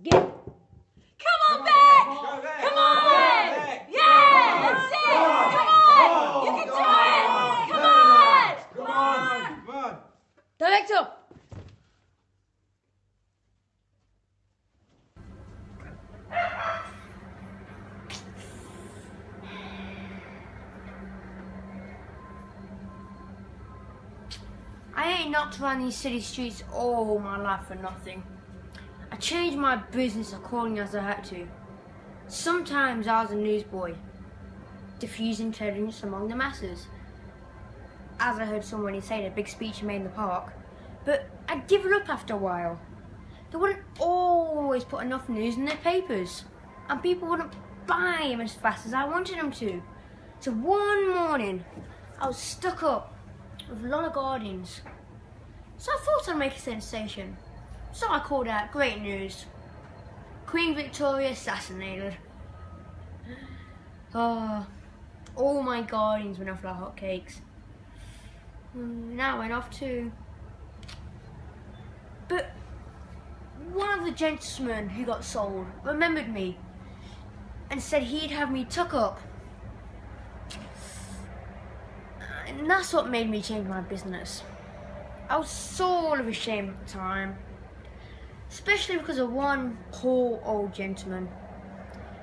Get. Come on, back! Come on! Yeah, that's it! Come on! You can do it! Come on! Come on! Director! I ain't knocked around these city streets all my life for nothing. I changed my business according as I had to. Sometimes I was a newsboy, diffusing intelligence among the masses, as I heard somebody say in a big speech he made in the park. But I'd give it up after a while. They wouldn't always put enough news in their papers, and people wouldn't buy them as fast as I wanted them to. So one morning, I was stuck up with a lot of guardians. So I thought I'd make a sensation. So I called out, great news. Queen Victoria assassinated. Oh, all my guardians went off like hotcakes. Now I went off too. But one of the gentlemen who got sold remembered me and said he'd have me tuck up. And that's what made me change my business. I was sort of ashamed at the time, especially because of one poor old gentleman.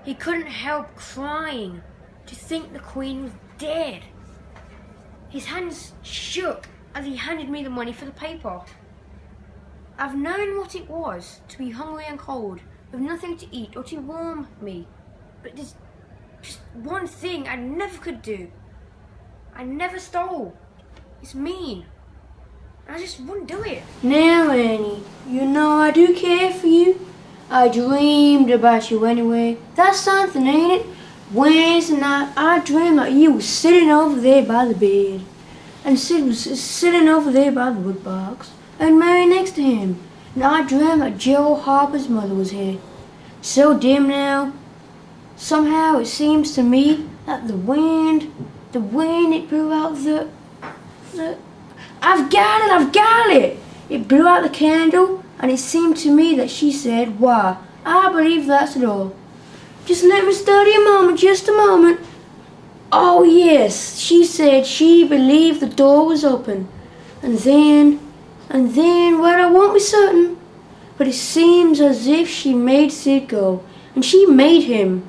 He couldn't help crying to think the Queen was dead. His hands shook as he handed me the money for the paper. I've known what it was to be hungry and cold, with nothing to eat or to warm me, but there's just one thing I never could do. I never stole. It's mean. I just wouldn't do it. Now, Annie, you know I do care for you. I dreamed about you anyway. That's something, ain't it? Wednesday night, I dreamed that you was sitting over there by the bed, and Sid was sitting over there by the woodbox, and Mary next to him. And I dreamed that Joe Harper's mother was here. So dim now. Somehow it seems to me that the wind it blew out the I've got it! It blew out the candle, and it seemed to me that she said, why, I believe that's it all. Just let me study a moment, just a moment. Oh yes, she said she believed the door was open. And then, well, I won't be certain, but it seems as if she made Sid go, and she made him.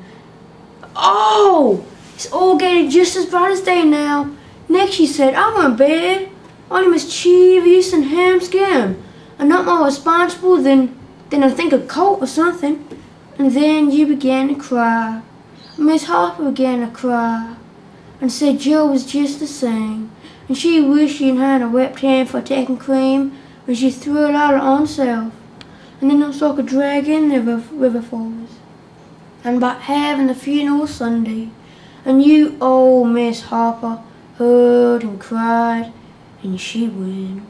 Oh, it's all getting just as bright as day now. Next she said, I want bed. Only mischievous and ham-scam, and not more responsible than I think a colt or something. And then you began to cry. Miss Harper began to cry, and said Joe was just the same, and she wished she had a wept hand for taking cream when she threw it out her own self. And then I saw her drag in the river falls, and about having the funeral Sunday, and you, oh Miss Harper, heard and cried. And she went.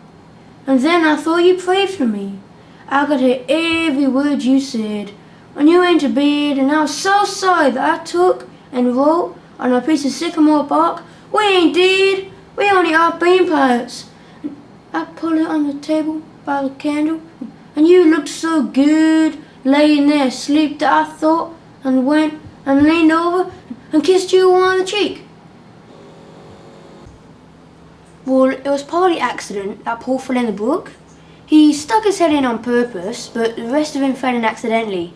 And then I thought you prayed for me. I could hear every word you said when you went to bed, and I was so sorry that I took and wrote on a piece of sycamore bark, we ain't dead, we only are bean pirates. I put it on the table by the candle, and you looked so good laying there asleep that I thought and went and leaned over and kissed you on the cheek. Well, it was partly accident that Paul fell in the brook. He stuck his head in on purpose, but the rest of him fell in accidentally.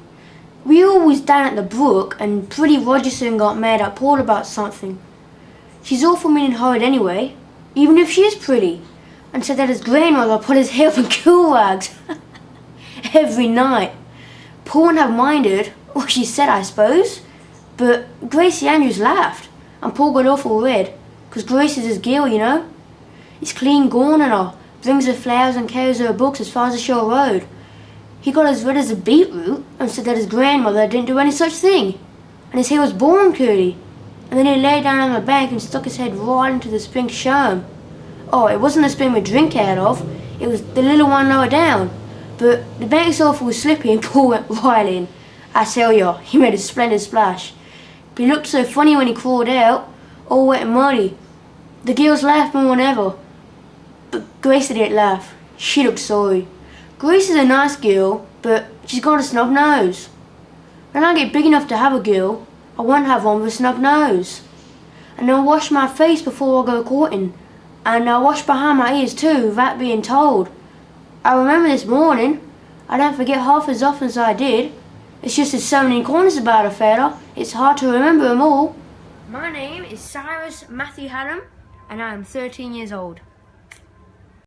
We all was down at the brook, and Pretty Rogerson got mad at Paul about something. She's awful mean and horrid anyway, even if she is pretty, and said that his grandmother put his hair up in cool rags every night. Paul wouldn't have minded, or she said, I suppose, but Gracie Andrews laughed, and Paul got awful red, 'cause Grace is his girl, you know. He's clean gone and all, brings her flowers and carries her books as far as the shore road. He got as red as a beetroot and said that his grandmother didn't do any such thing, and his hair was born curly. And then he lay down on the bank and stuck his head right into the spring sham. Oh, it wasn't the spring we drink out of, it was the little one lower down. But the bank itself was slippy and Paul went right in. I tell you, he made a splendid splash. But he looked so funny when he crawled out, all wet and muddy. The girls laughed more than ever. But Gracie didn't laugh. She looked sorry. Grace is a nice girl, but she's got a snub nose. When I get big enough to have a girl, I won't have one with a snub nose. And I'll wash my face before I go courting. And I'll wash behind my ears too, without being told. I remember this morning. I don't forget half as often as I did. It's just there's so many corners about a fella, it's hard to remember them all. My name is Cyrus Hallam, and I am 13 years old.